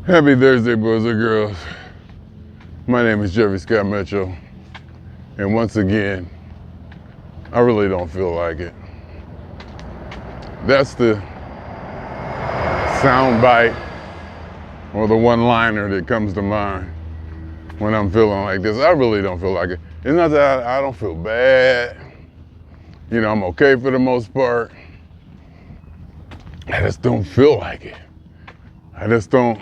Happy Thursday, boys and girls. My name is Jeffery Scott Metro, and once again, I really don't feel like it. That's the sound bite or the one-liner that comes to mind when I'm feeling like this. I really don't feel like it. It's not that I don't feel bad. You know, I'm okay for the most part. I just don't feel like it. I just don't.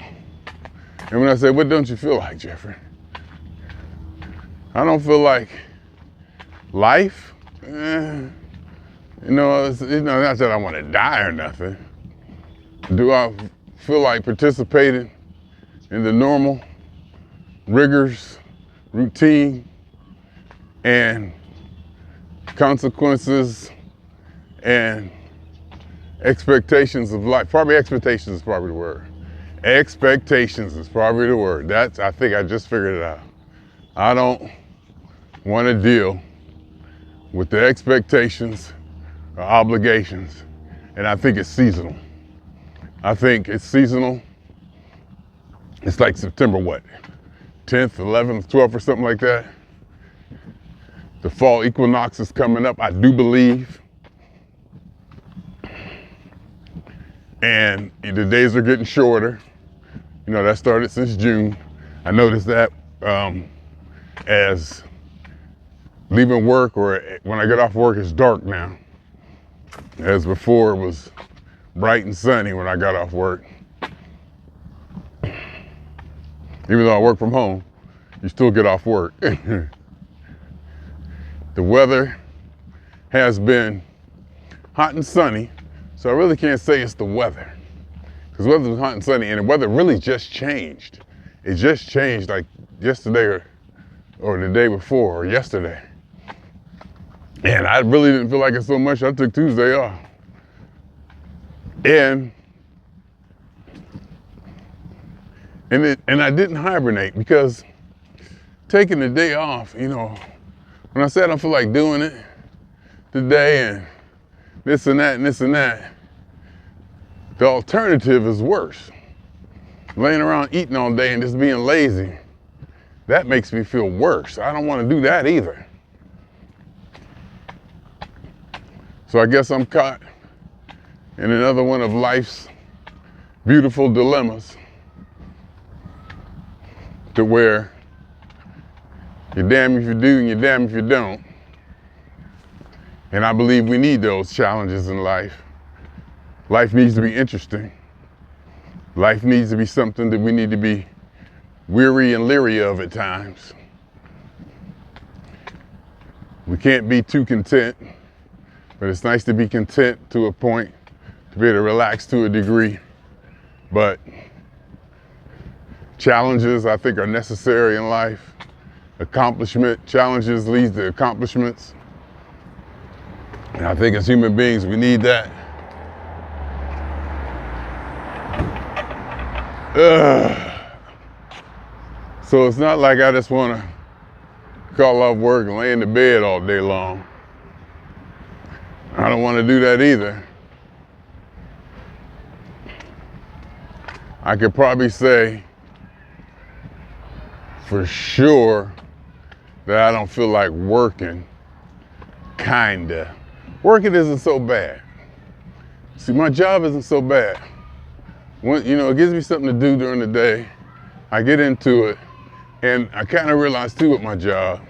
And when I say, what don't you feel like, Jeffrey? I don't feel like life. It's not that I want to die or nothing. Do I feel like participating in the normal rigors, routine, and consequences and expectations of life? Probably expectations is probably the word. Expectations is probably the word. I think I just figured it out. I don't want to deal with the expectations or obligations, and I think it's seasonal. I think it's seasonal. It's like September 10th, 11th, 12th or something like that. The fall equinox is coming up, I do believe. And the days are getting shorter. You know, that started since June. I noticed that as leaving work or when I get off work, it's dark now. As before, it was bright and sunny when I got off work. Even though I work from home, you still get off work. The weather has been hot and sunny, so I really can't say it's the weather. Because the weather was hot and sunny, and the weather really just changed. It just changed like yesterday or the day before or yesterday. And I really didn't feel like it so much, I took Tuesday off. And I didn't hibernate because taking the day off, you know, when I said I don't feel like doing it today and this and that and this and that, the alternative is worse. Laying around eating all day and just being lazy, that makes me feel worse. I don't want to do that either. So I guess I'm caught in another one of life's beautiful dilemmas to where you're damned if you do and you're damned if you don't. And I believe we need those challenges in life. Life needs to be interesting. Life needs to be something that we need to be weary and leery of at times. We can't be too content, but it's nice to be content to a point, to be able to relax to a degree. But challenges, I think, are necessary in life. Challenges lead to accomplishments. And I think as human beings, we need that. So it's not like I just want to call off work and lay in the bed all day long. I don't want to do that either. I could probably say for sure that I don't feel like working, kinda. Working isn't so bad. See, my job isn't so bad. It gives me something to do during the day. I get into it, and I kind of realize too with my job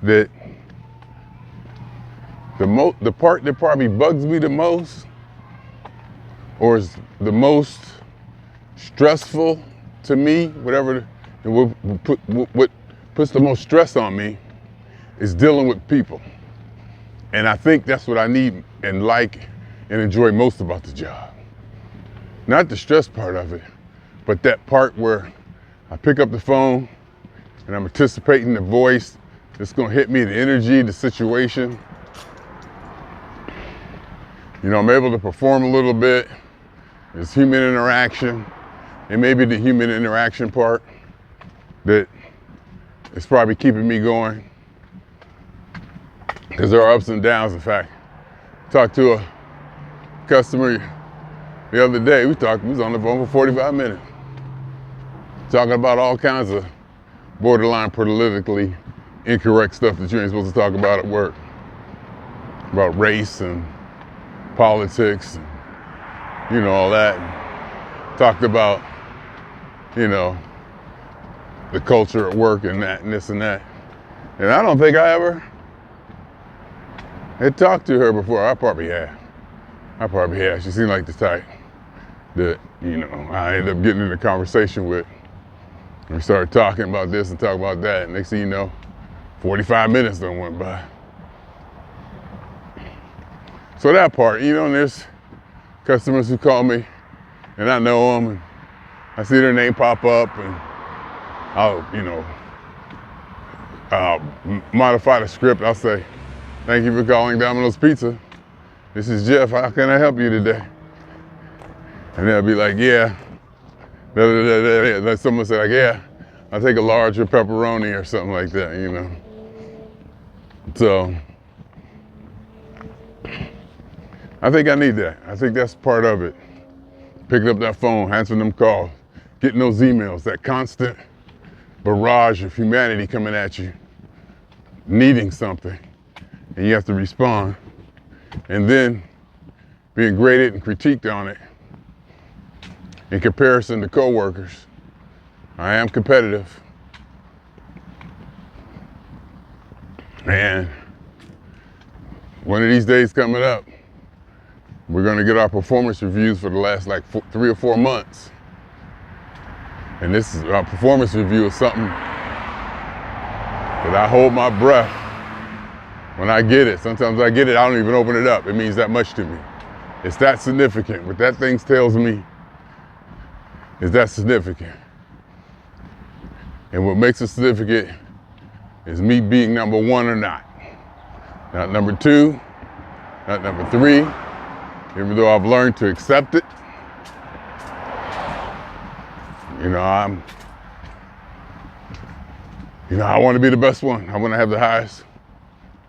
that the part that probably bugs me the most, or is the most stressful to me, what puts the most stress on me, is dealing with people. And I think that's what I need and like and enjoy most about the job. Not the stress part of it, but that part where I pick up the phone and I'm anticipating the voice that's gonna hit me, the energy, the situation. You know, I'm able to perform a little bit. There's human interaction, and maybe the human interaction part that is probably keeping me going. Because there are ups and downs. In fact, I talked to a customer the other day. We was on the phone for 45 minutes. talking about all kinds of borderline politically incorrect stuff that you ain't supposed to talk about at work, about race and politics and, you know, all that. Talked about, you know, the culture at work and that and this and that. And I don't think I ever had talked to her before. I probably have. She seemed like the type that, you know, I ended up getting in a conversation with. We started talking about this and talking about that. And next thing you know, 45 minutes done went by. So that part, you know, and there's customers who call me and I know them and I see their name pop up and I'll, you know, modify the script. I'll say, "Thank you for calling Domino's Pizza. This is Jeff. How can I help you today?" And they'll be like, "Yeah." Then someone say like, "Yeah, I'll take a larger pepperoni," or something like that, you know. So I think I need that. I think that's part of it. Picking up that phone, answering them calls, getting those emails, that constant barrage of humanity coming at you, needing something, and you have to respond, and then being graded and critiqued on it in comparison to coworkers. I am competitive, and one of these days coming up, we're going to get our performance reviews for the last like 3 or 4 months. And this is our performance review is something that I hold my breath when I get it. Sometimes I get it, I don't even open it up. It means that much to me. It's that significant. What that thing tells me is that significant. And what makes it significant is me being number 1 or not. Not number 2, not number 3, even though I've learned to accept it. You know, I want to be the best one. I want to have the highest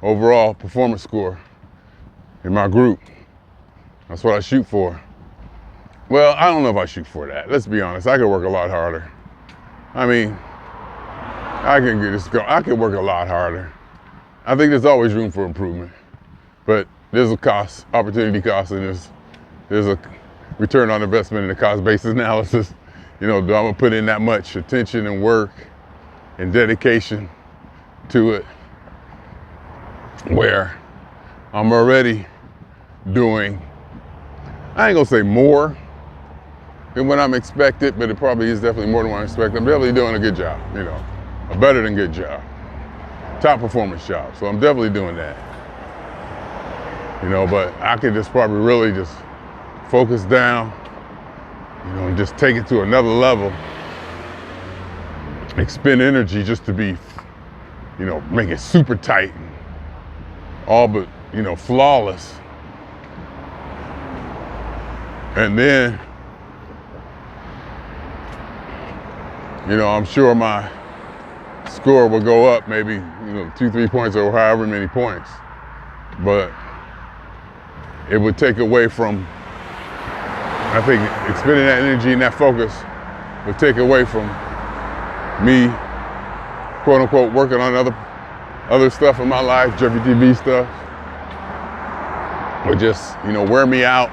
overall performance score in my group. That's what I shoot for. Well, I don't know if I shoot for that. Let's be honest. I could work a lot harder. I mean, I could work a lot harder. I think there's always room for improvement, but there's a cost, opportunity cost, and there's a return on investment in the cost-based analysis. You know, do I want to put in that much attention and work and dedication to it where I'm already doing, I ain't gonna say more than what I'm expected, but it probably is definitely more than what I expect. I'm definitely doing a good job, you know, a better than good job, top performance job. So I'm definitely doing that, you know, but I could just probably really just focus down, you know, and just take it to another level, expend energy just to be, you know, make it super tight and all but, you know, flawless. And then, you know, I'm sure my score will go up maybe, you know, 2-3 points or however many points. But it would take away from, I think expending that energy and that focus would take away from me, quote unquote, working on other stuff in my life, Jeffery TV stuff, or just, you know, wear me out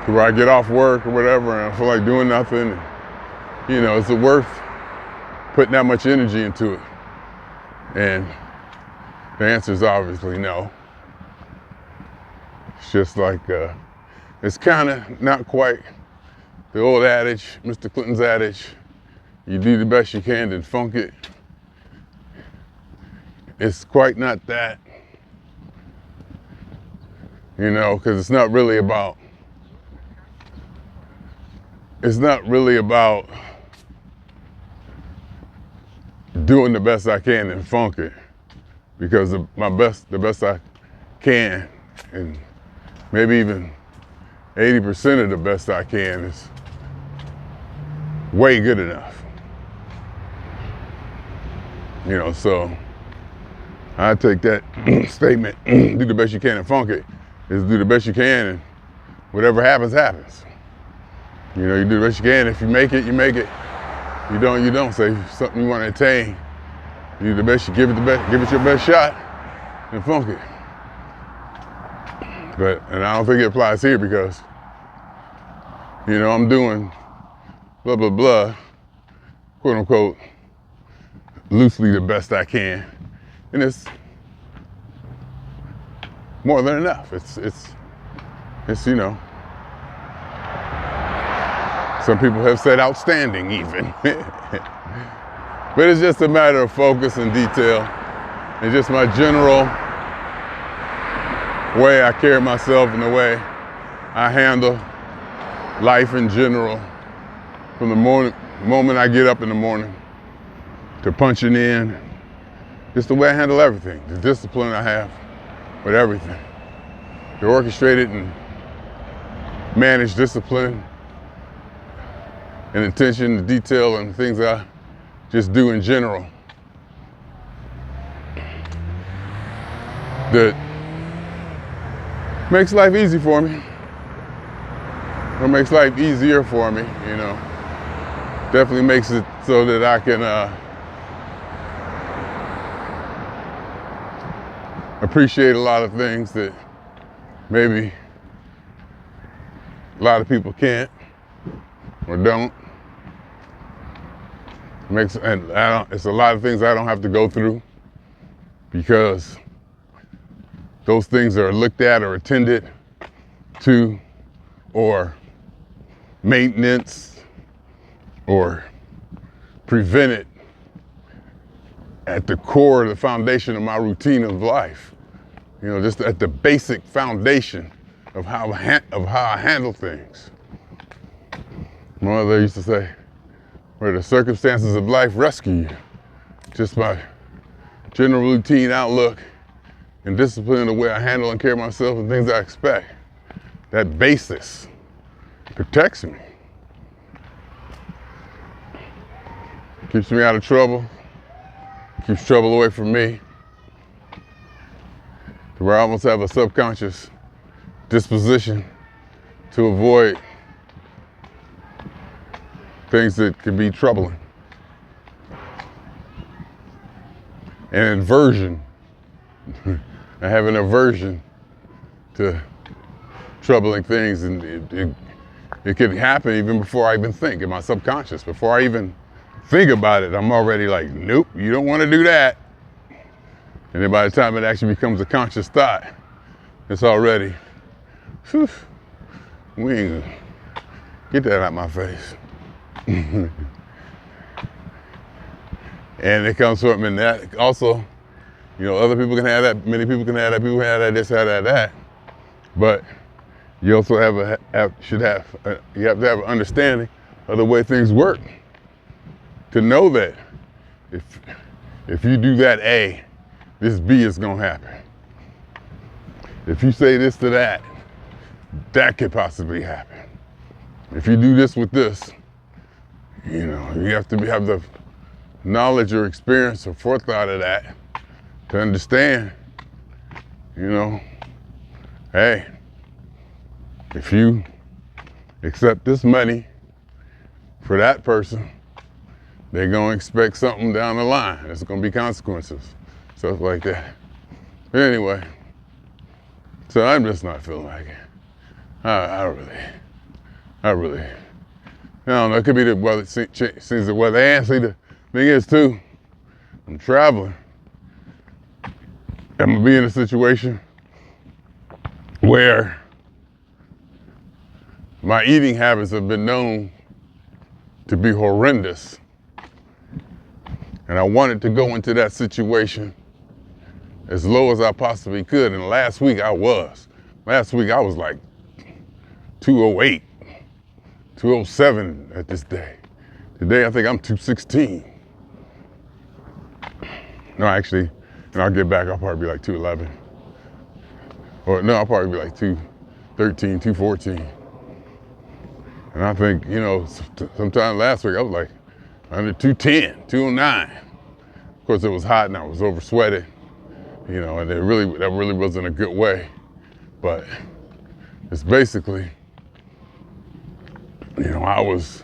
to where I get off work or whatever and I feel like doing nothing. And, you know, is it worth putting that much energy into it? And the answer is obviously no. It's just like, it's kind of not quite the old adage, Mr. Clinton's adage, you do the best you can, then funk it. It's quite not that, you know, because it's not really about doing the best I can and funk it, because the best I can, and maybe even 80% of the best I can is way good enough. You know, so I take that statement, do the best you can and funk it, is do the best you can and whatever happens, happens. You know, you do the best you can. If you make it, you make it. You don't say something you want to attain. You do the best, you give it your best shot, and funk it. And I don't think it applies here because, I'm doing blah, blah, blah, quote unquote, loosely the best I can. And it's more than enough. It's some people have said outstanding even. But it's just a matter of focus and detail and just my general way I carry myself and the way I handle life in general from the moment I get up in the morning to punching in, just the way I handle everything, the discipline I have with everything, the orchestrated and managed discipline and attention to detail and things I just do in general that makes life easy for me, or makes life easier for me, Definitely makes it so that I can appreciate a lot of things that maybe a lot of people can't or don't. It's a lot of things I don't have to go through because those things are looked at or attended to or maintenance or prevented at the core of the foundation of my routine of life. Just at the basic foundation of how I handle things. My mother used to say, where the circumstances of life rescue you. Just my general routine outlook and discipline in the way I handle and carry myself and things I expect. That basis protects me. Keeps me out of trouble. Keeps trouble away from me. To where I almost have a subconscious disposition to avoid things that could be troubling. An aversion. I have an aversion to troubling things, and it could happen even before I even think in my subconscious. Before I even think about it, I'm already like, nope, you don't want to do that. And then by the time it actually becomes a conscious thought, it's already, whew, we ain't gonna get that out my face. And it comes from, and that also, other people can have that, many people can have that, people can have that, this, that. But you also you have to have an understanding of the way things work. To know that if you do that A, this B is gonna happen. If you say this to that, that could possibly happen. If you do this with this, you have to have the knowledge or experience or forethought of that to understand, hey, if you accept this money for that person, they're gonna expect something down the line. There's gonna be consequences, stuff like that. But anyway, so I'm just not feeling like it. I really, I don't know, it could be the weather, seems the weather. And see, the thing is too, I'm traveling. I'm gonna be in a situation where my eating habits have been known to be horrendous. And I wanted to go into that situation as low as I possibly could. And last week I was. Last week I was like 208, 207 at this day. Today I think I'm 216. No, actually, and I'll get back, I'll probably be like 211. Or no, I'll probably be like 213, 214. And I think, sometime last week I was like under 210, 209. Of course it was hot and I was over sweated, and that really wasn't a good way. But it's basically, I was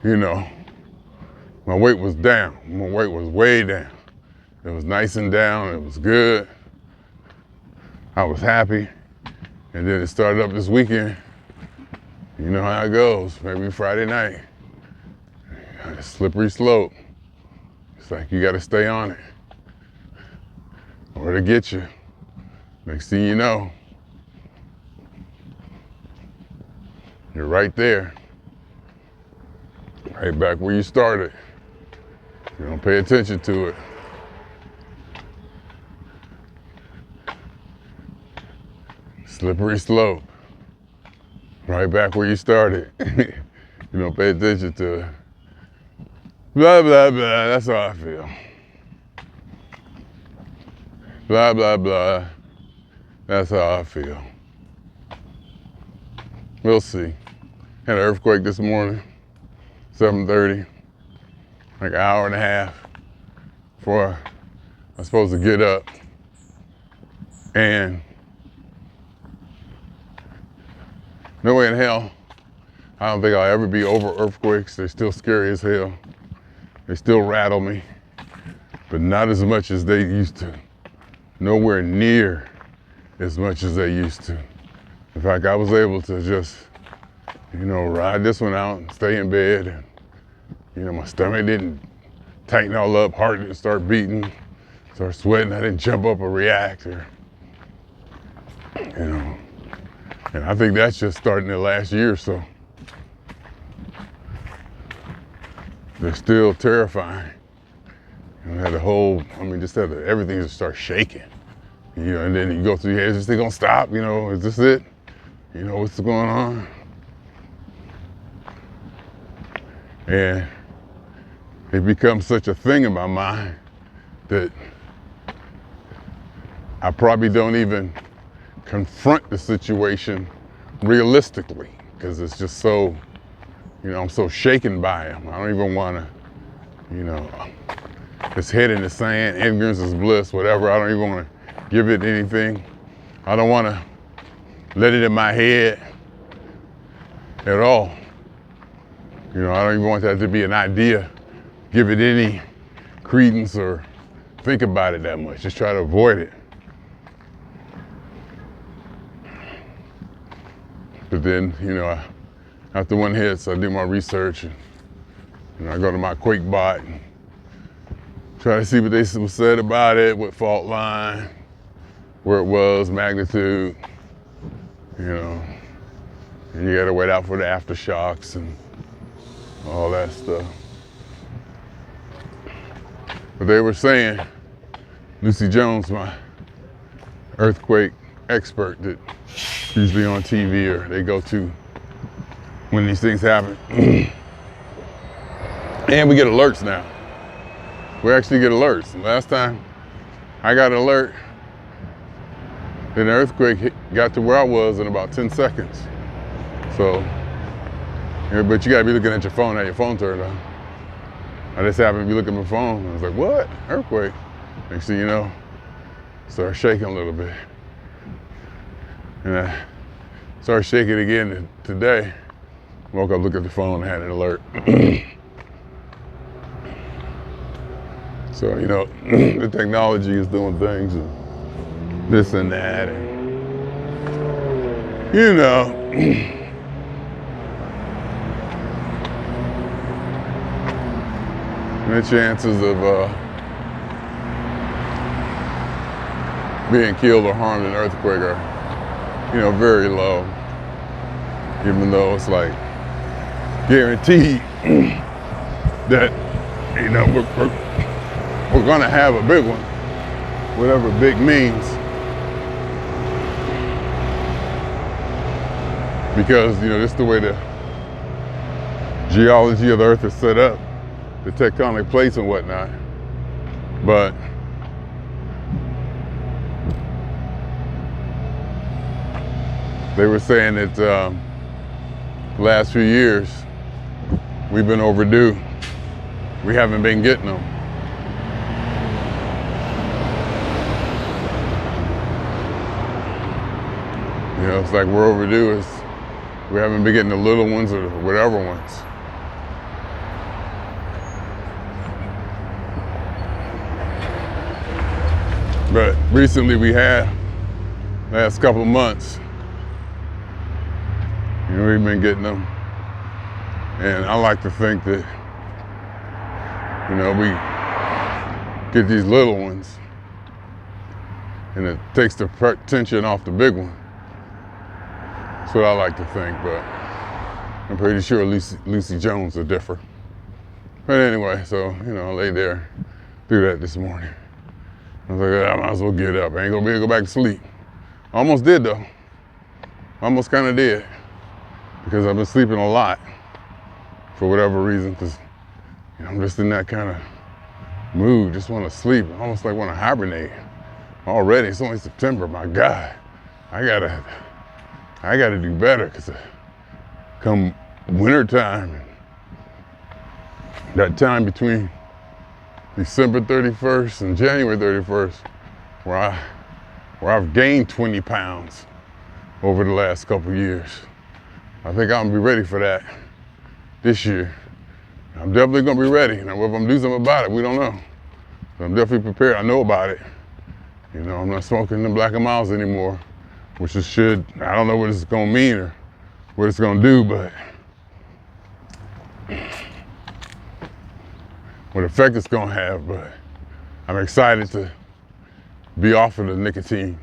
you know, my weight was down. My weight was way down. It was nice and down. It was good. I was happy. And then it started up this weekend. You know how it goes. Maybe Friday night. A slippery slope. It's like you got to stay on it, or to get you. Next thing you know, you're right there, right back where you started. You don't pay attention to it. Slippery slope, right back where you started. You don't pay attention to it. Blah, blah, blah, that's how I feel. Blah, blah, blah, that's how I feel. We'll see. Had an earthquake this morning, 7:30, like an hour and a half before I was supposed to get up. And no way in hell, I don't think I'll ever be over earthquakes. They're still scary as hell. They still rattle me, but not as much as they used to. Nowhere near as much as they used to. In fact, I was able to just, ride this one out and stay in bed. And, my stomach didn't tighten all up, heart didn't start beating, start sweating. I didn't jump up or react, and I think that's just starting the last year or so. They're still terrifying. Had the whole, just had everything just start shaking. And then you go through your head, is this thing gonna stop? Is this it? What's going on? And it becomes such a thing in my mind that I probably don't even confront the situation realistically, because it's just so, I'm so shaken by them. I don't even want to, it's head in the sand, ignorance is bliss, whatever. I don't even want to give it anything. I don't want to let it in my head at all. I don't even want that to be an idea, give it any credence or think about it that much. Just try to avoid it. But then, after one hits, I do my research and I go to my Quake bot and try to see what they said about it, what fault line, where it was, magnitude, and you gotta wait out for the aftershocks and all that stuff. But they were saying, Lucy Jones, my earthquake expert that usually on TV or they go to when these things happen. And we get alerts now. We actually get alerts. Last time I got an alert, then the earthquake got to where I was in about 10 seconds. So, but you gotta be looking at your phone, have your phone turned on. I just happened to be looking at my phone, and I was like, what? Earthquake. Next thing you know, started shaking a little bit. And I started shaking again today. Woke up, looked at the phone, and had an alert. So, the technology is doing things, and this and that, and, the chances of being killed or harmed in an earthquake are, very low. Even though it's like guaranteed that, we're gonna have a big one, whatever big means. Because, this is the way the geology of the earth is set up, the tectonic plates and whatnot. But they were saying that the last few years we've been overdue. We haven't been getting them. It's like we're overdue. We haven't been getting the little ones or whatever ones. But recently we had, last couple of months, we've been getting them. And I like to think that, we get these little ones and it takes the tension off the big one. That's what I like to think, but I'm pretty sure Lucy Jones will differ. But anyway, so, I lay there, do that this morning. I was like, I might as well get up. I ain't gonna be able to go back to sleep. Almost did though. Almost kind of did. Because I've been sleeping a lot for whatever reason, because I'm just in that kind of mood, just want to sleep, almost like want to hibernate. Already, it's only September, my God. I gotta do better, because come wintertime, that time between December 31st and January 31st, where I've gained 20 pounds over the last couple of years. I think I'm gonna be ready for that this year. I'm definitely gonna be ready. Now, whether I'm gonna do something about it, we don't know. But I'm definitely prepared. I know about it. I'm not smoking the Black and Milds anymore, which it should. I don't know what it's gonna mean or what it's gonna do, but what effect it's gonna have. But I'm excited to be off of the nicotine.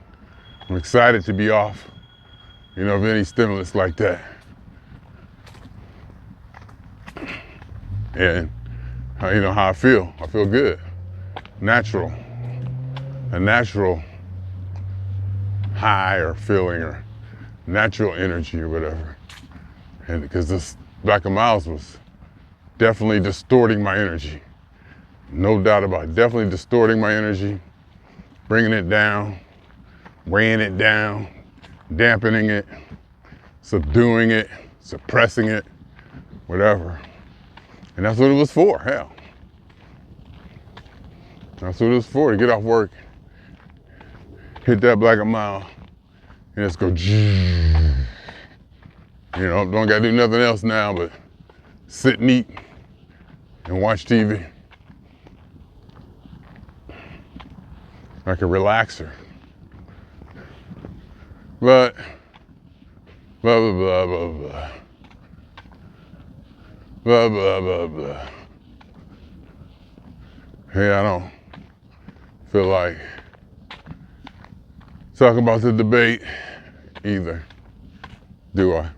I'm excited to be off, of any stimulus like that. And how I feel. I feel good. Natural. A natural high or feeling or natural energy or whatever. And because this Black and Milds was definitely distorting my energy. No doubt about it. Definitely distorting my energy, bringing it down, weighing it down, dampening it, subduing it, suppressing it, whatever. And that's what it was for, hell. That's what it was for, to get off work, hit that Black and Mild, and just go, don't gotta do nothing else now but sit and eat and watch TV. Like a relaxer. But, blah, blah, blah, blah, blah. Blah, blah, blah, blah. Hey, I don't feel like talking about the debate either, do I?